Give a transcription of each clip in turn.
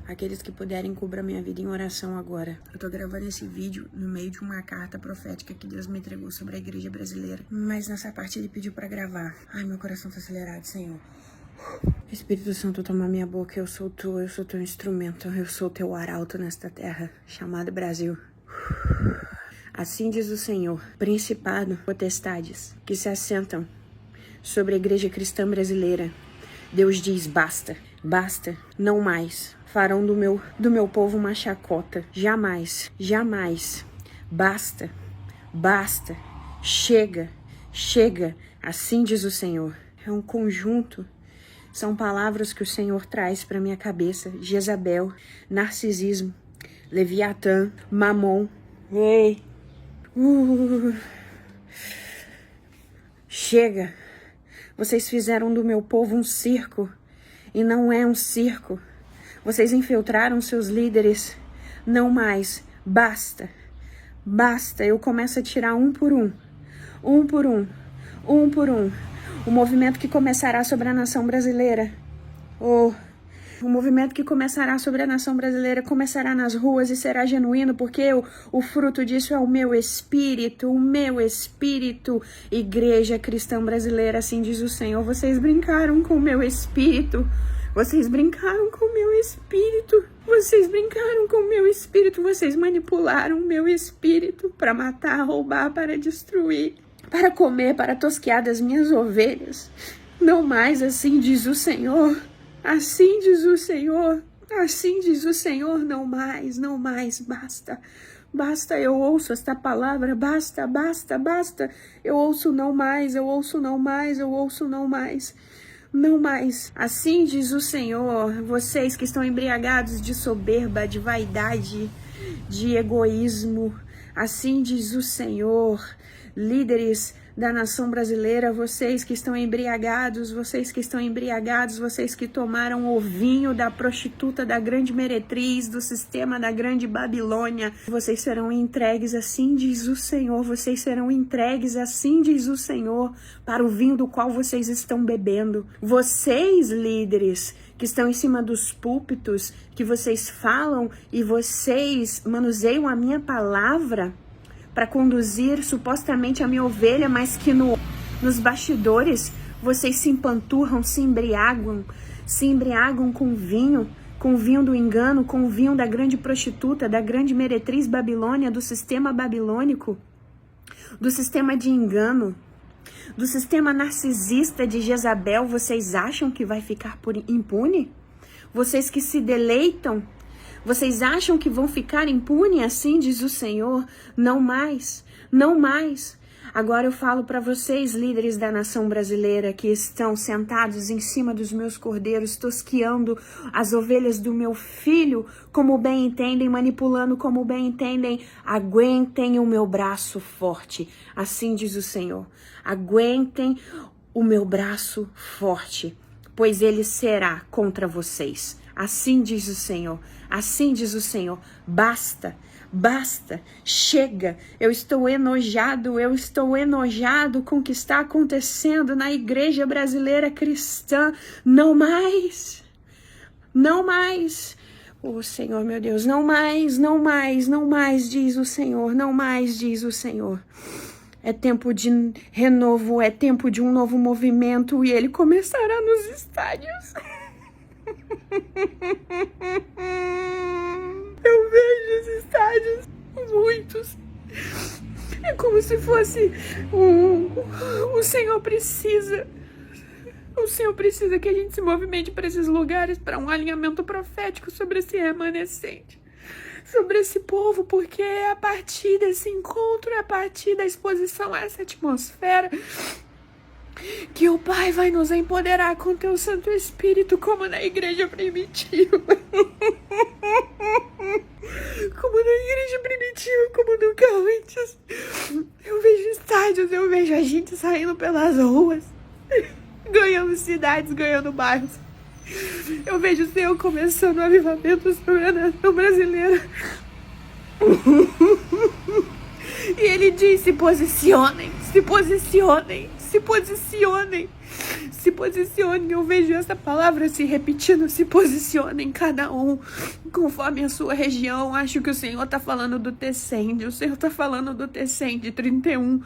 Aqueles que puderem, cubram minha vida em oração agora. Eu tô gravando esse vídeo no meio de uma carta profética que Deus me entregou sobre a igreja brasileira. Mas nessa parte ele pediu pra gravar. Ai, meu coração tá acelerado, Senhor. Espírito Santo, toma minha boca, eu sou teu instrumento, eu sou teu arauto nesta terra, chamada Brasil. Assim diz o Senhor, principado, potestades, que se assentam sobre a igreja cristã brasileira. Deus diz, basta, basta, não mais. Farão do meu povo uma chacota. Jamais, jamais. Basta, basta, chega, chega. Assim diz o Senhor. É um conjunto. São palavras que o Senhor traz para minha cabeça. Jezabel, narcisismo, Leviatã, Mamon. Ei. Chega. Vocês fizeram do meu povo um circo. E não é um circo. Vocês infiltraram seus líderes. Não mais. Basta. Basta. Eu começo a tirar um por um. Um por um. Um por um. O movimento que começará sobre a nação brasileira. O movimento que começará sobre a nação brasileira começará nas ruas e será genuíno, porque o fruto disso é o meu espírito, Igreja Cristã Brasileira, assim diz o Senhor. Vocês brincaram com o meu espírito, vocês brincaram com o meu espírito, vocês brincaram com o meu espírito, vocês manipularam o meu espírito para matar, roubar, para destruir, para comer, para tosquear das minhas ovelhas. Não mais, assim diz o Senhor. Assim diz o Senhor. Assim diz o Senhor. Não mais, não mais. Basta. Basta, eu ouço esta palavra. Basta, basta, basta. Eu ouço não mais, eu ouço não mais, eu ouço não mais. Não mais. Assim diz o Senhor. Vocês que estão embriagados de soberba, de vaidade, de egoísmo. Assim diz o Senhor. Líderes da nação brasileira, vocês que estão embriagados, vocês que tomaram o vinho da prostituta, da grande meretriz, do sistema da grande Babilônia, vocês serão entregues, assim diz o Senhor, vocês serão entregues, assim diz o Senhor, para o vinho do qual vocês estão bebendo. Vocês, líderes, que estão em cima dos púlpitos, que vocês falam e vocês manuseiam a minha palavra, para conduzir supostamente a minha ovelha, mas que nos bastidores vocês se empanturram, se embriagam com o vinho do engano, com o vinho da grande prostituta, da grande meretriz Babilônia, do sistema babilônico, do sistema de engano, do sistema narcisista de Jezabel. Vocês acham que vai ficar impune? Vocês que se deleitam, vocês acham que vão ficar impunes? Assim diz o Senhor. Não mais, não mais. Agora eu falo para vocês, líderes da nação brasileira, que estão sentados em cima dos meus cordeiros, tosqueando as ovelhas do meu filho, como bem entendem, manipulando como bem entendem. Aguentem o meu braço forte. Assim diz o Senhor. Aguentem o meu braço forte, pois ele será contra vocês. Assim diz o Senhor, assim diz o Senhor. Basta, basta, chega. Eu estou enojado com o que está acontecendo na igreja brasileira cristã. Não mais, não mais. Oh, Senhor, meu Deus, não mais, não mais, não mais, diz o Senhor, não mais, diz o Senhor. É tempo de renovo, é tempo de um novo movimento e ele começará nos estádios. Eu vejo os estádios, muitos. É como se fosse o Senhor precisa que a gente se movimente para esses lugares, para um alinhamento profético sobre esse remanescente, sobre esse povo, porque é a partir desse encontro, é a partir da exposição a essa atmosfera, que o Pai vai nos empoderar com teu Santo Espírito, como na igreja primitiva. Como na igreja primitiva, como nunca antes. Eu vejo estádios, eu vejo a gente saindo pelas ruas, ganhando cidades, ganhando bairros. Eu vejo o Senhor começando o avivamento sobre a nação brasileira. E ele diz, se posicionem, se posicionem, Se posicionem. Se posicionem. Eu vejo essa palavra se repetindo. Se posicionem, cada um conforme a sua região. Acho que o Senhor está falando do Tecende. O Senhor está falando do Tecende 31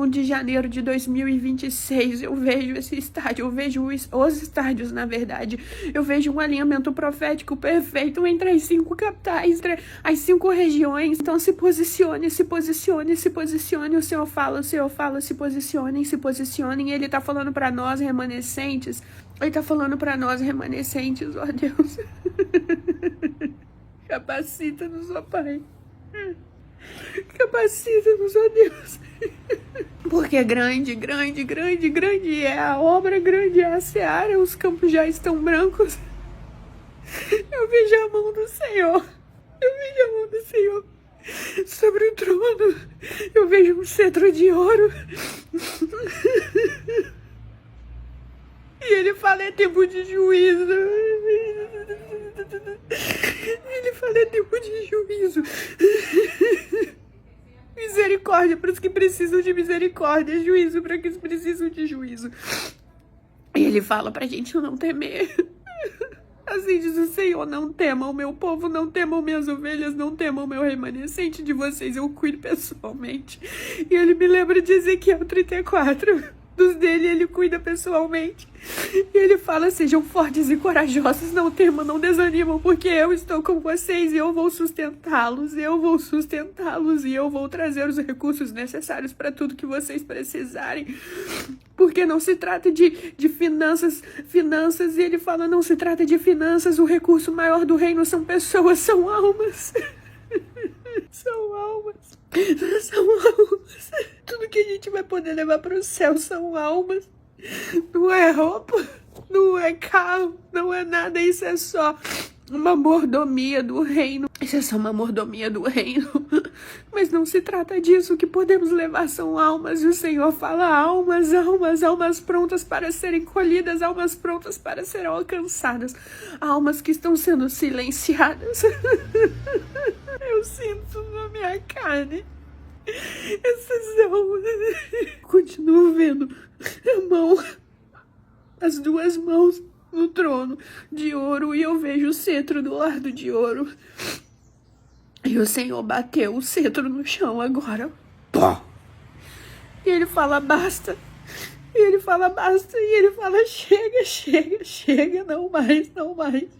de janeiro de 2026, eu vejo esse estádio, eu vejo os estádios, na verdade. Eu vejo um alinhamento profético perfeito entre as 5 capitais, entre as 5 regiões. Então se posicione, se posicione, se posicione. O Senhor fala, se posicionem, se posicionem. Ele tá falando para nós remanescentes. Ele tá falando para nós remanescentes, ó Deus. Capacita-nos, ó Pai. Capacita-nos, ó Deus. Porque grande é a obra, grande é a seara, os campos já estão brancos. Eu vejo a mão do Senhor. Eu vejo a mão do Senhor sobre o trono. Eu vejo um cetro de ouro. E ele fala, é tempo de juízo. Ele fala, é tempo de juízo. Misericórdia para os que precisam de misericórdia, juízo para os que precisam de juízo. E ele fala pra gente não temer. Assim diz o Senhor, não temam o meu povo, não temam minhas ovelhas, não temam o meu remanescente, de vocês eu cuido pessoalmente. E ele me lembra de Ezequiel 34. Dos dele ele cuida pessoalmente. E ele fala, sejam fortes e corajosos, não temam, não desanimam, porque eu estou com vocês e eu vou sustentá-los, e eu vou trazer os recursos necessários para tudo que vocês precisarem. Porque não se trata de finanças, e ele fala, não se trata de finanças, o recurso maior do reino são pessoas, são almas. São almas. Tudo que a gente vai poder levar para o céu são almas. Não é roupa, não é carro, não é nada. Isso é só uma mordomia do reino. Isso é só uma mordomia do reino. Mas não se trata disso. O que podemos levar são almas. E o Senhor fala almas prontas para serem colhidas, almas prontas para serem alcançadas, almas que estão sendo silenciadas. Eu sinto na minha carne essas almas. Continuo vendo a mão, as 2 mãos no trono de ouro, e eu vejo o cetro do lado de ouro. E o Senhor bateu o cetro no chão agora. Pô! E ele fala basta. E ele fala basta. E ele fala chega, não mais,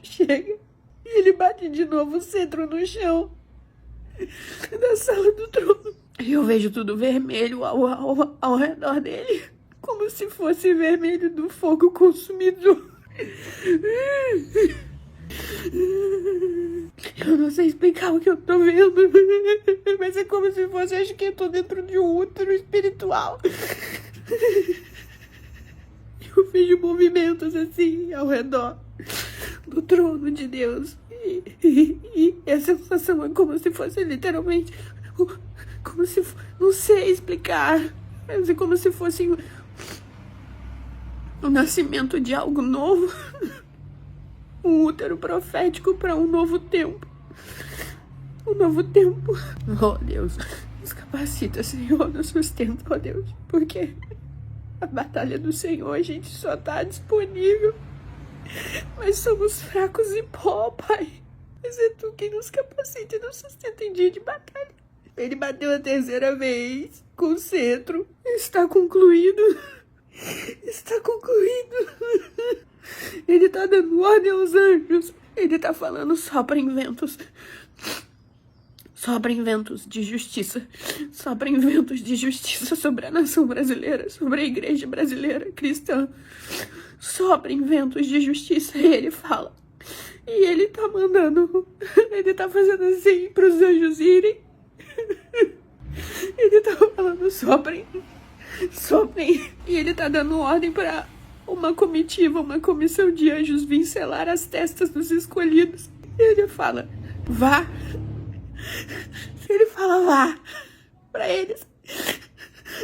chega. E ele bate de novo o cetro no chão da sala do trono. E eu vejo tudo vermelho ao redor dele, como se fosse vermelho do fogo consumidor. Eu não sei explicar o que eu tô vendo, mas é como se fosse, acho que eu tô dentro de um útero espiritual. Eu vejo movimentos assim ao redor do trono de Deus. E a sensação é como se fosse literalmente, como se, não sei explicar, mas é como se fosse o nascimento de algo novo. Um útero profético para um novo tempo. Um novo tempo. Oh Deus, nos capacita, Senhor, nos sustenta, oh Deus, porque a batalha do Senhor a gente só tá disponível, mas somos fracos e pó, Pai. Mas é Tu quem nos capacita e nos sustenta em dia de batalha. Ele bateu a 3ª vez com o cetro. Está concluído. Está concluído. Ele tá dando ordem aos anjos. Ele tá falando, soprem ventos. Soprem ventos de justiça. Soprem ventos de justiça sobre a nação brasileira, sobre a igreja brasileira cristã. Soprem ventos de justiça. E ele fala. E ele tá mandando. Ele tá fazendo assim pros anjos irem. Ele tá falando, soprem. Soprem. E ele tá dando ordem pra uma comitiva, uma comissão de anjos vir selar as testas dos escolhidos. E ele fala, vá. Ele fala, vá pra eles.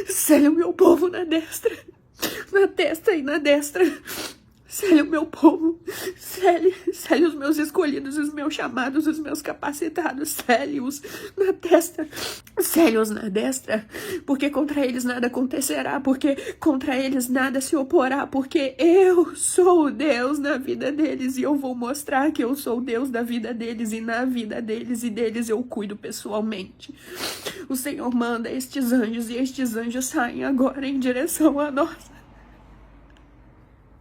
Sele o meu povo na destra, na testa e na destra. Sele o meu povo, sele os meus escolhidos, os meus chamados, os meus capacitados, sele-os na testa, sele-os na destra, porque contra eles nada acontecerá, porque contra eles nada se oporá, porque eu sou o Deus na vida deles e eu vou mostrar que eu sou o Deus da vida deles e na vida deles e deles eu cuido pessoalmente. O Senhor manda estes anjos e estes anjos saem agora em direção a nós.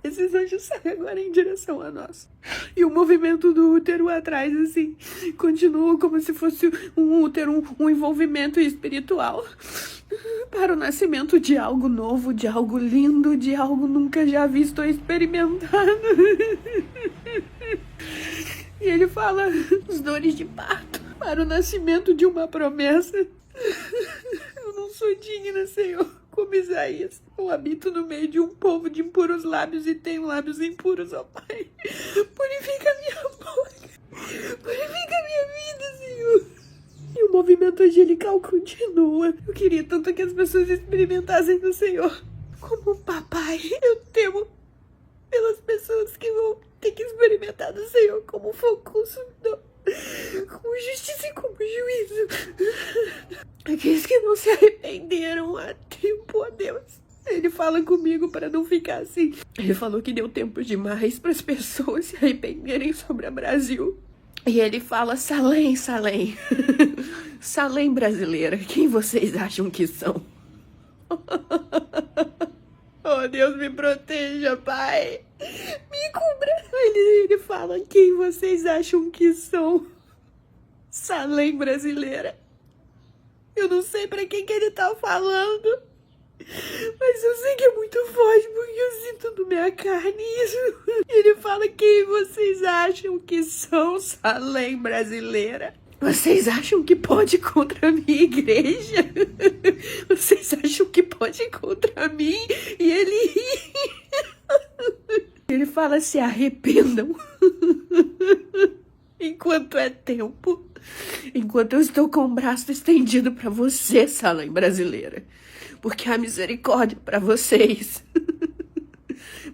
Esses anjos saem agora em direção a nós. E o movimento do útero atrás, assim, continua como se fosse um útero, um envolvimento espiritual para o nascimento de algo novo, de algo lindo, de algo nunca já visto ou experimentado. E ele fala os dores de parto para o nascimento de uma promessa. Eu não sou digna, Senhor. Como Isaías, eu habito no meio de um povo de impuros lábios e tenho lábios impuros, ó Pai. Purifica minha boca, purifica minha vida, Senhor. E o movimento angelical continua. Eu queria tanto que as pessoas experimentassem do Senhor como um papai. Eu temo pelas pessoas que vão ter que experimentar do Senhor como fogo consumidor, como justiça e como juízo. Aqueles que não se arrependeram há tempo, ó Deus. Ele fala comigo para não ficar assim. Ele falou que deu tempo demais para as pessoas se arrependerem sobre o Brasil. E ele fala, Salém, Salém. Salém brasileira, quem vocês acham que são? Oh, Deus, me proteja, Pai. Me cubra. Ele fala, quem vocês acham que são? Salém brasileira. Eu não sei pra quem que ele tá falando, mas eu sei que é muito forte, porque eu sinto na minha carne isso. Ele fala, quem vocês acham que são, Salém brasileira? Vocês acham que pode contra a minha igreja? Vocês acham que pode contra mim? E ele fala, se arrependam. Enquanto é tempo. Enquanto eu estou com o braço estendido para você, Salém brasileira. Porque há misericórdia para vocês.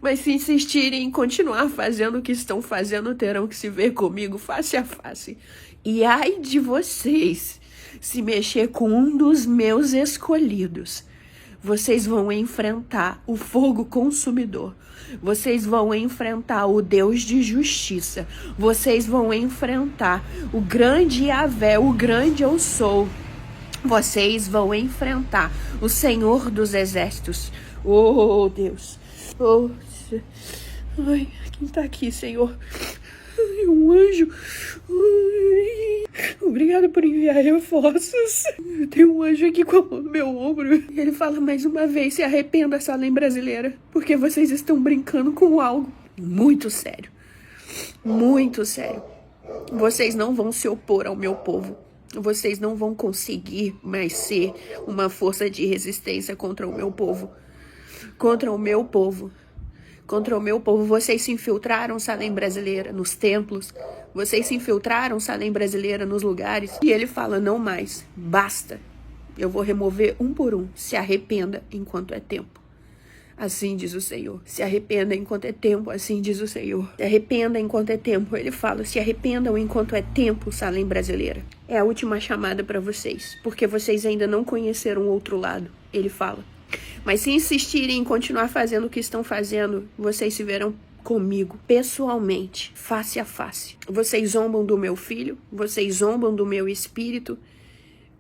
Mas se insistirem em continuar fazendo o que estão fazendo, terão que se ver comigo face a face. E ai de vocês, se mexer com um dos meus escolhidos. Vocês vão enfrentar o fogo consumidor. Vocês vão enfrentar o Deus de justiça. Vocês vão enfrentar o grande Yahvé, o grande eu sou. Vocês vão enfrentar o Senhor dos exércitos. Oh, Deus. Oh, ai, quem tá aqui, Senhor? Ai, um anjo. Ai, obrigada por enviar reforços. Tem um anjo aqui com a mão no meu ombro. E ele fala mais uma vez, se arrependa, Salém brasileira, porque vocês estão brincando com algo muito sério. Muito sério. Vocês não vão se opor ao meu povo. Vocês não vão conseguir mais ser uma força de resistência contra o meu povo. Contra o meu povo. Contra o meu povo. Vocês se infiltraram, Salém brasileira, nos templos. Vocês se infiltraram, Salém brasileira, nos lugares. E ele fala, não mais. Basta. Eu vou remover um por um. Se arrependa enquanto é tempo. Assim diz o Senhor. Se arrependa enquanto é tempo. Assim diz o Senhor. Se arrependa enquanto é tempo. Ele fala, se arrependam enquanto é tempo, Salém brasileira. É a última chamada para vocês. Porque vocês ainda não conheceram o outro lado. Ele fala. Mas se insistirem em continuar fazendo o que estão fazendo, vocês se verão comigo, pessoalmente, face a face. Vocês zombam do meu filho, vocês zombam do meu espírito.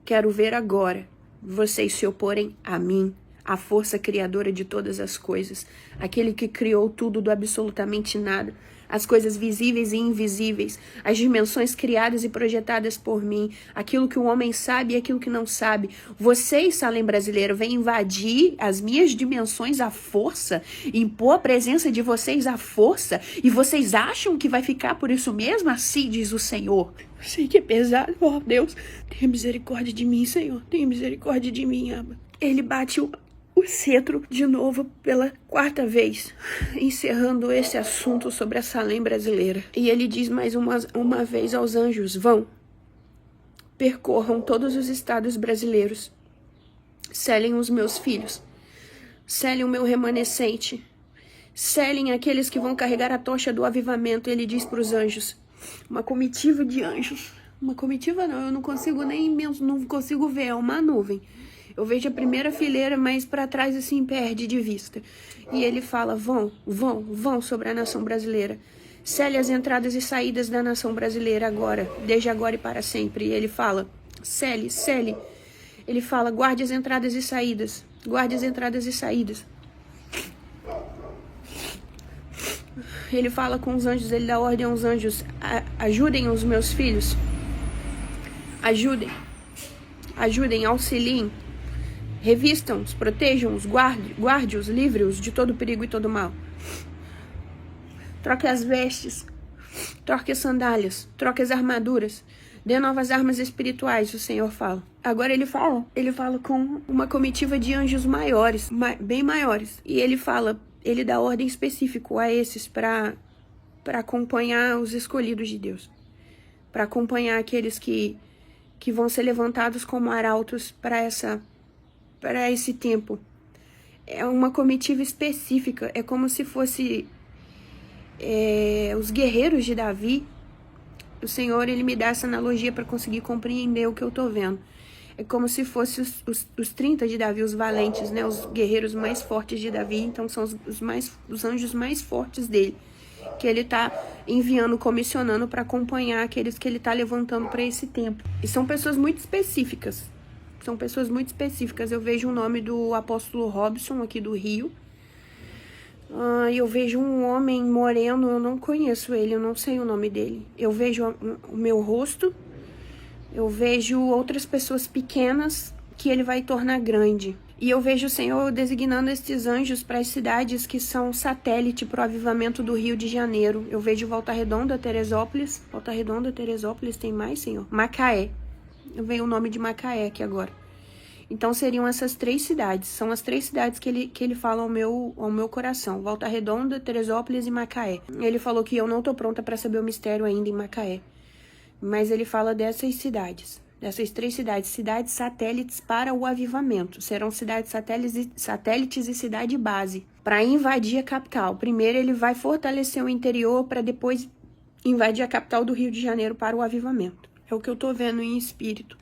Quero ver agora vocês se oporem a mim, a força criadora de todas as coisas, aquele que criou tudo do absolutamente nada, as coisas visíveis e invisíveis, as dimensões criadas e projetadas por mim, aquilo que o homem sabe e aquilo que não sabe. Vocês, Salém brasileiro, vêm invadir as minhas dimensões à força, impor a presença de vocês à força, e vocês acham que vai ficar por isso mesmo? Assim diz o Senhor. Eu sei que é pesado, ó Deus, tenha misericórdia de mim, Senhor, tenha misericórdia de mim, Abba. Ele bate o cetro de novo pela quarta vez, encerrando esse assunto sobre a Salém brasileira. E ele diz mais uma vez aos anjos, vão, percorram todos os estados brasileiros, selem os meus filhos, selem o meu remanescente, Selem aqueles que vão carregar a tocha do avivamento. Ele diz para os anjos, uma comitiva de anjos. Uma comitiva não, eu não consigo não consigo ver, é uma nuvem. Eu vejo a primeira fileira, mas para trás assim perde de vista. E ele fala, vão sobre a nação brasileira. Cele as entradas e saídas da nação brasileira agora, desde agora e para sempre. E ele fala, cele. Ele fala, guarde as entradas e saídas. Guarde as entradas e saídas. Ele fala com os anjos, ele dá ordem aos anjos, ajudem os meus filhos. Ajudem, auxiliem. Revistam-os, protejam-os, guarde-os, livre-os de todo perigo e todo mal. Troque as vestes, troque as sandálias, troque as armaduras, dê novas armas espirituais, o Senhor fala. Agora ele fala com uma comitiva de anjos maiores, bem maiores. E ele dá ordem específica a esses para acompanhar os escolhidos de Deus. Para acompanhar aqueles que vão ser levantados como arautos para esse tempo. É uma comitiva específica, é como se fosse os guerreiros de Davi. O Senhor, ele me dá essa analogia para conseguir compreender o que eu tô vendo. É como se fosse os 30 de Davi, os valentes, né? Os guerreiros mais fortes de Davi. Então são os anjos mais fortes dele, que ele tá enviando, comissionando para acompanhar aqueles que ele tá levantando para esse tempo. E são pessoas muito específicas. Eu vejo o nome do apóstolo Robson aqui do Rio. Eu vejo um homem moreno, eu não conheço ele, eu não sei o nome dele. Eu vejo o meu rosto, eu vejo outras pessoas pequenas que ele vai tornar grande. E eu vejo o Senhor designando estes anjos para as cidades que são satélite para o avivamento do Rio de Janeiro. Eu vejo Volta Redonda, Teresópolis. Volta Redonda, Teresópolis, tem mais, Senhor? Macaé. Eu vejo o nome de Macaé aqui agora. Então seriam essas 3 cidades. São as 3 cidades que ele fala ao meu coração. Volta Redonda, Teresópolis e Macaé. Ele falou que eu não tô pronta para saber o mistério ainda em Macaé. Mas ele fala dessas cidades. Dessas 3 cidades. Cidades satélites para o avivamento. Serão cidades satélites e cidade base. Para invadir a capital. Primeiro ele vai fortalecer o interior para depois invadir a capital do Rio de Janeiro para o avivamento. É o que eu tô vendo em espírito.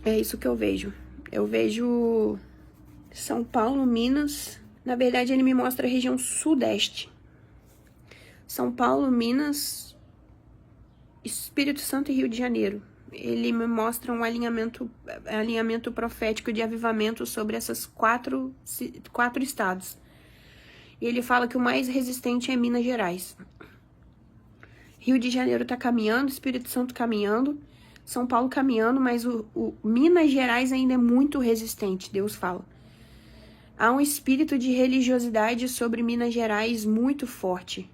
É isso que eu vejo. Eu vejo São Paulo, Minas. Na verdade, ele me mostra a região sudeste. São Paulo, Minas, Espírito Santo e Rio de Janeiro. Ele me mostra um alinhamento profético de avivamento sobre essas quatro estados. E ele fala que o mais resistente é Minas Gerais. Rio de Janeiro está caminhando, Espírito Santo caminhando, São Paulo caminhando, mas o Minas Gerais ainda é muito resistente, Deus fala. Há um espírito de religiosidade sobre Minas Gerais muito forte.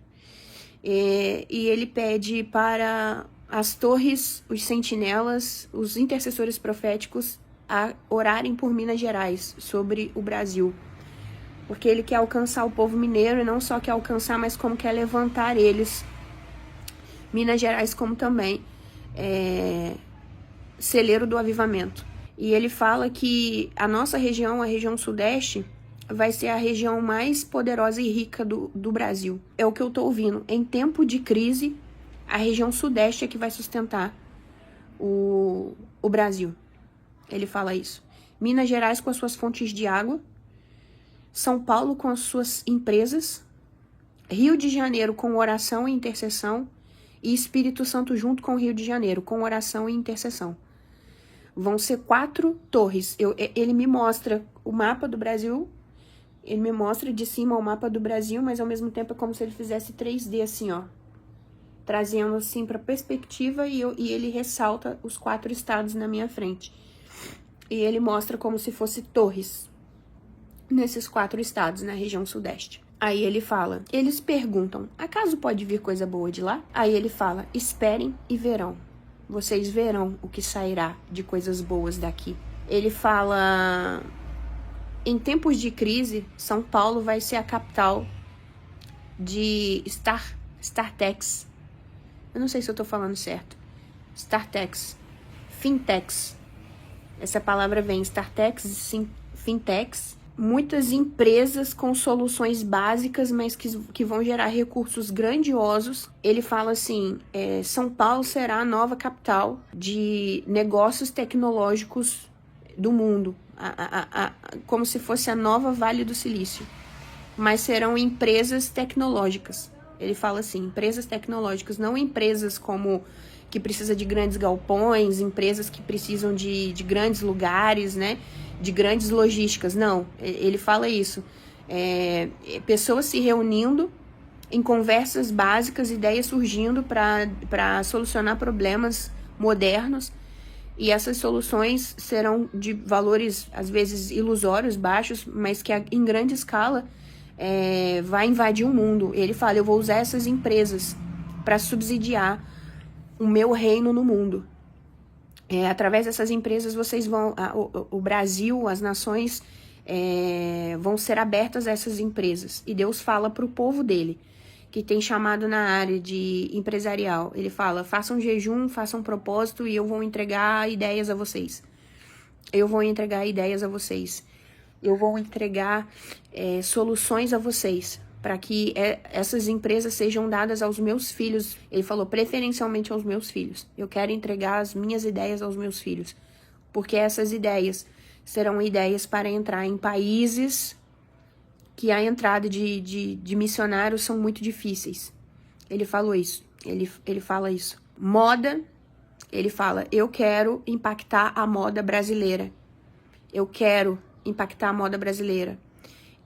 E ele pede para as torres, os sentinelas, os intercessores proféticos a orarem por Minas Gerais, sobre o Brasil. Porque ele quer alcançar o povo mineiro, e não só quer alcançar, mas como quer levantar eles. Minas Gerais como também celeiro do avivamento. E ele fala que a nossa região, a região sudeste, vai ser a região mais poderosa e rica do Brasil. É o que eu tô ouvindo. Em tempo de crise, a região sudeste é que vai sustentar o Brasil. Ele fala isso. Minas Gerais com as suas fontes de água. São Paulo com as suas empresas. Rio de Janeiro com oração e intercessão. E Espírito Santo junto com o Rio de Janeiro, com oração e intercessão. Vão ser 4 torres. Ele me mostra o mapa do Brasil. Ele me mostra de cima o mapa do Brasil, mas ao mesmo tempo é como se ele fizesse 3D assim, ó. Trazendo assim para perspectiva e ele ressalta os 4 estados na minha frente. E ele mostra como se fosse torres nesses 4 estados, na região sudeste. Aí ele fala, eles perguntam, acaso pode vir coisa boa de lá? Aí ele fala, esperem e verão. Vocês verão o que sairá de coisas boas daqui. Ele fala, em tempos de crise, São Paulo vai ser a capital de Startex. Eu não sei se eu tô falando certo. Startex. Fintex. Essa palavra vem Startex e Fintex. muitas empresas com soluções básicas, mas que vão gerar recursos grandiosos. Ele fala assim, São Paulo será a nova capital de negócios tecnológicos do mundo, como se fosse a nova Vale do Silício, mas serão empresas tecnológicas. Ele fala assim, empresas tecnológicas, não empresas como que precisa de grandes galpões, empresas que precisam de grandes lugares, né? De grandes logísticas. Não, ele fala isso. Pessoas se reunindo em conversas básicas, ideias surgindo para solucionar problemas modernos. E essas soluções serão de valores, às vezes, ilusórios, baixos, mas que em grande escala vai invadir o mundo. Ele fala, eu vou usar essas empresas para subsidiar o meu reino no mundo. Através dessas empresas, vocês vão... O Brasil, as nações vão ser abertas a essas empresas. E Deus fala para o povo dele, que tem chamado na área de empresarial. Ele fala, façam jejum, façam propósito e eu vou entregar ideias a vocês. Eu vou entregar ideias a vocês. Eu vou entregar soluções a vocês, para que essas empresas sejam dadas aos meus filhos. Ele falou, preferencialmente aos meus filhos. Eu quero entregar as minhas ideias aos meus filhos, porque essas ideias serão ideias para entrar em países que a entrada de missionários são muito difíceis. Ele falou isso. Ele fala isso. Moda, ele fala, eu quero impactar a moda brasileira. Eu quero impactar a moda brasileira.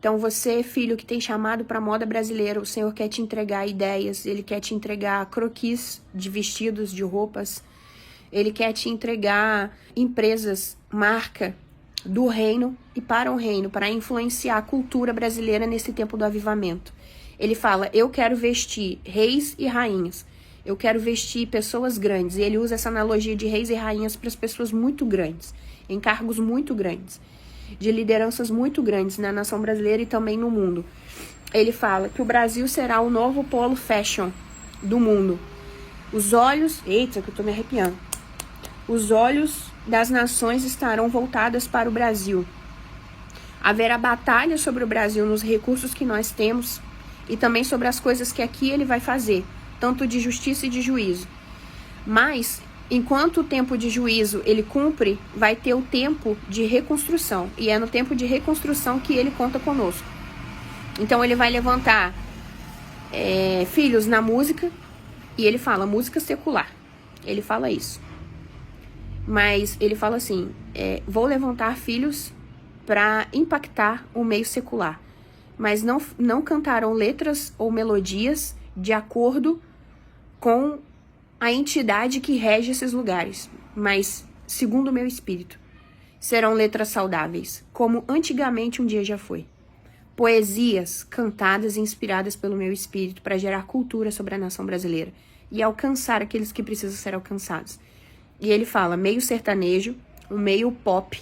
Então você, filho, que tem chamado para a moda brasileira, o Senhor quer te entregar ideias, Ele quer te entregar croquis de vestidos, de roupas, Ele quer te entregar empresas, marca do reino e para o reino, para influenciar a cultura brasileira nesse tempo do avivamento. Ele fala, eu quero vestir reis e rainhas, eu quero vestir pessoas grandes, e ele usa essa analogia de reis e rainhas para as pessoas muito grandes, em cargos muito grandes, de lideranças muito grandes na nação brasileira e também no mundo. Ele fala que o Brasil será o novo polo fashion do mundo. Os olhos... Eita, que eu tô me arrepiando. Os olhos das nações estarão voltados para o Brasil. Haverá batalha sobre o Brasil nos recursos que nós temos e também sobre as coisas que aqui ele vai fazer, tanto de justiça e de juízo. Mas... enquanto o tempo de juízo ele cumpre, vai ter o tempo de reconstrução. E é no tempo de reconstrução que ele conta conosco. Então ele vai levantar filhos na música. E ele fala música secular. Ele fala isso. Mas ele fala assim, vou levantar filhos para impactar o meio secular. Mas não cantarão letras ou melodias de acordo com a entidade que rege esses lugares, mas, segundo o meu espírito, serão letras saudáveis, como antigamente um dia já foi. Poesias cantadas e inspiradas pelo meu espírito para gerar cultura sobre a nação brasileira e alcançar aqueles que precisam ser alcançados. E ele fala meio sertanejo, um meio pop.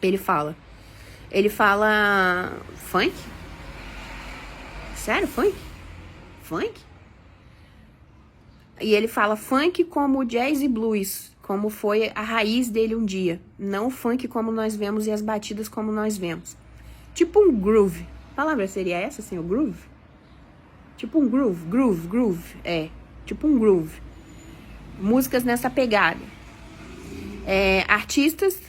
Ele fala funk? Sério, funk? Funk? E ele fala funk como jazz e blues, como foi a raiz dele um dia. Não funk como nós vemos e as batidas como nós vemos. Tipo um groove. A palavra seria essa, assim, o groove? Tipo um groove. Tipo um groove. Músicas nessa pegada. Artistas,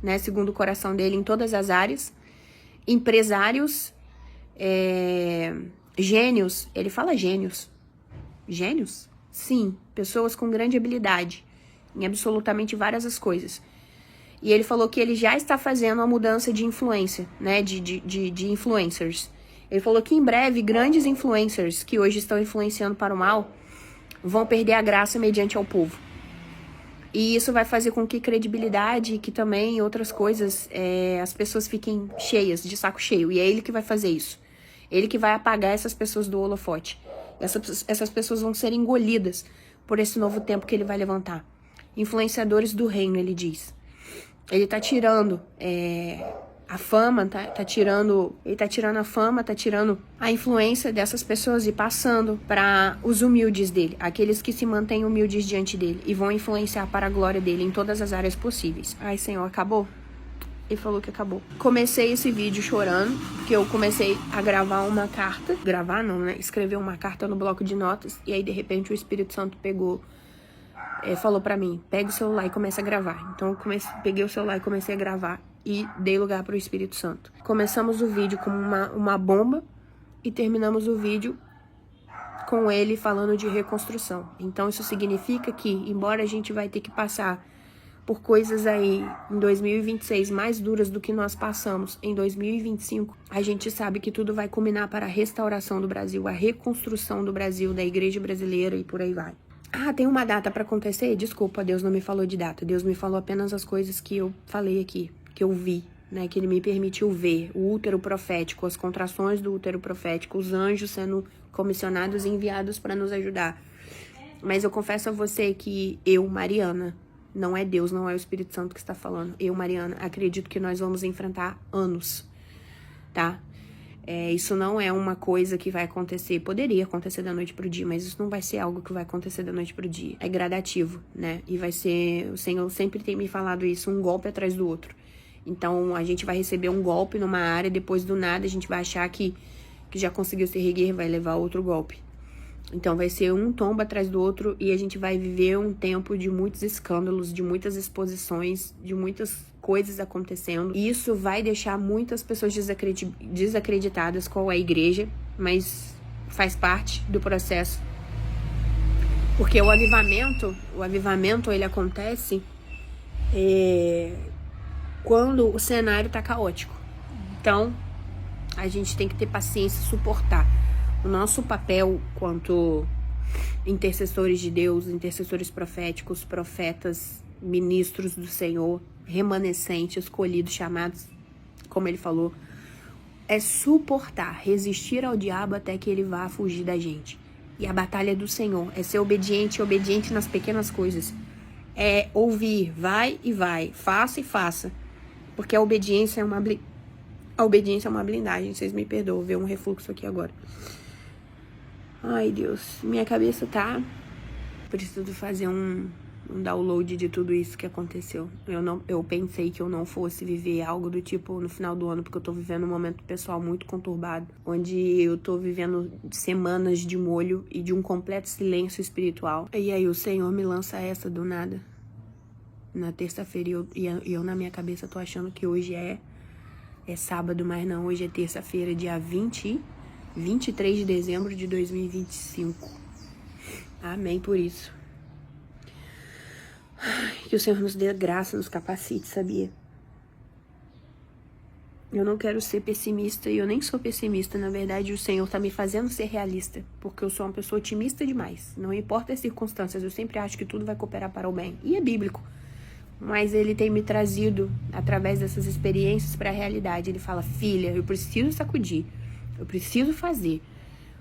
né, segundo o coração dele, em todas as áreas. Empresários, gênios. Ele fala gênios. Gênios? Sim, pessoas com grande habilidade em absolutamente várias as coisas. E ele falou que ele já está fazendo uma mudança de influência, né, de influencers. Ele falou que em breve grandes influencers que hoje estão influenciando para o mal vão perder a graça mediante ao povo. E isso vai fazer com que credibilidade e que também outras coisas, as pessoas fiquem cheias, de saco cheio. E é ele que vai fazer isso. Ele que vai apagar essas pessoas do holofote. Essas pessoas vão ser engolidas por esse novo tempo que ele vai levantar. Influenciadores do reino, ele diz. Ele tá tirando a fama, ele tá tirando a fama, tá tirando a influência dessas pessoas e passando para os humildes dele, aqueles que se mantêm humildes diante dele e vão influenciar para a glória dele em todas as áreas possíveis. Ai, Senhor, acabou? e falou que acabou. Comecei esse vídeo chorando, porque eu comecei a gravar uma carta. Gravar não, né? Escrever uma carta no bloco de notas. E aí, de repente, o Espírito Santo falou pra mim, pega o celular e comece a gravar. Então, eu peguei o celular e comecei a gravar. E dei lugar pro Espírito Santo. Começamos o vídeo como uma bomba e terminamos o vídeo com ele falando de reconstrução. Então, isso significa que, embora a gente vai ter que passar por coisas aí em 2026 mais duras do que nós passamos em 2025, a gente sabe que tudo vai culminar para a restauração do Brasil, a reconstrução do Brasil, da igreja brasileira e por aí vai. Ah, tem uma data para acontecer? Desculpa, Deus não me falou de data. Deus me falou apenas as coisas que eu falei aqui, que eu vi, né? Que ele me permitiu ver. O útero profético, as contrações do útero profético, os anjos sendo comissionados e enviados para nos ajudar. Mas eu confesso a você que eu, Mariana, não é Deus, não é o Espírito Santo que está falando. Eu, Mariana, acredito que nós vamos enfrentar anos, tá? Isso não é uma coisa que vai acontecer, poderia acontecer da noite pro dia, mas isso não vai ser algo que vai acontecer da noite pro dia. É gradativo, né? E vai ser, o Senhor sempre tem me falado isso, um golpe atrás do outro. Então, a gente vai receber um golpe numa área, depois do nada a gente vai achar que já conseguiu se erguer, vai levar outro golpe. Então, vai ser um tombo atrás do outro e a gente vai viver um tempo de muitos escândalos, de muitas exposições, de muitas coisas acontecendo. E isso vai deixar muitas pessoas desacreditadas com a igreja, mas faz parte do processo. Porque o avivamento ele acontece quando o cenário tá caótico. Então, a gente tem que ter paciência, suportar. O nosso papel quanto intercessores de Deus, intercessores proféticos, profetas, ministros do Senhor, remanescentes, escolhidos, chamados, como ele falou, é suportar, resistir ao diabo até que ele vá fugir da gente. E a batalha é do Senhor, é ser obediente nas pequenas coisas. É ouvir, vai e vai, faça e faça. Porque a obediência é uma blindagem, vocês me perdoam, veio um refluxo aqui agora. Ai, Deus, minha cabeça tá... Preciso fazer um download de tudo isso que aconteceu. Eu pensei que eu não fosse viver algo do tipo no final do ano, porque eu tô vivendo um momento pessoal muito conturbado, onde eu tô vivendo semanas de molho e de um completo silêncio espiritual. E aí o Senhor me lança essa do nada, na terça-feira, e eu na minha cabeça tô achando que hoje é sábado, mas não, hoje é terça-feira, dia 23 de dezembro de 2025. Amém por isso. Que o Senhor nos dê graça, nos capacite, sabia? Eu não quero ser pessimista e eu nem sou pessimista. Na verdade, o Senhor tá me fazendo ser realista, porque eu sou uma pessoa otimista demais. Não importa as circunstâncias, eu sempre acho que tudo vai cooperar para o bem. E é bíblico. Mas ele tem me trazido, através dessas experiências, para a realidade. Ele fala, filha, eu preciso sacudir, eu preciso fazer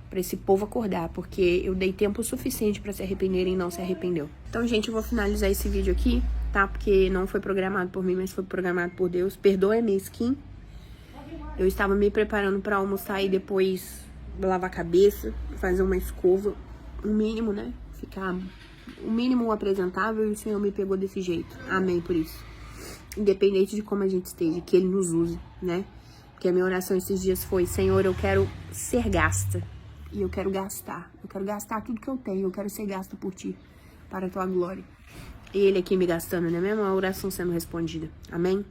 para esse povo acordar, porque eu dei tempo suficiente para se arrependerem e não se arrependeu. Então, gente, eu vou finalizar esse vídeo aqui, tá? Porque não foi programado por mim, mas foi programado por Deus. Perdoa a minha skin. Eu estava me preparando para almoçar e depois lavar a cabeça, fazer uma escova, um mínimo, né? Ficar o mínimo apresentável, e o Senhor me pegou desse jeito. Amém por isso. Independente de como a gente esteja, que Ele nos use, né? Porque a minha oração esses dias foi, Senhor, eu quero ser gasta. E eu quero gastar. Eu quero gastar tudo que eu tenho. Eu quero ser gasta por Ti, para a Tua glória. E Ele aqui me gastando, né? Mesmo a oração sendo respondida. Amém?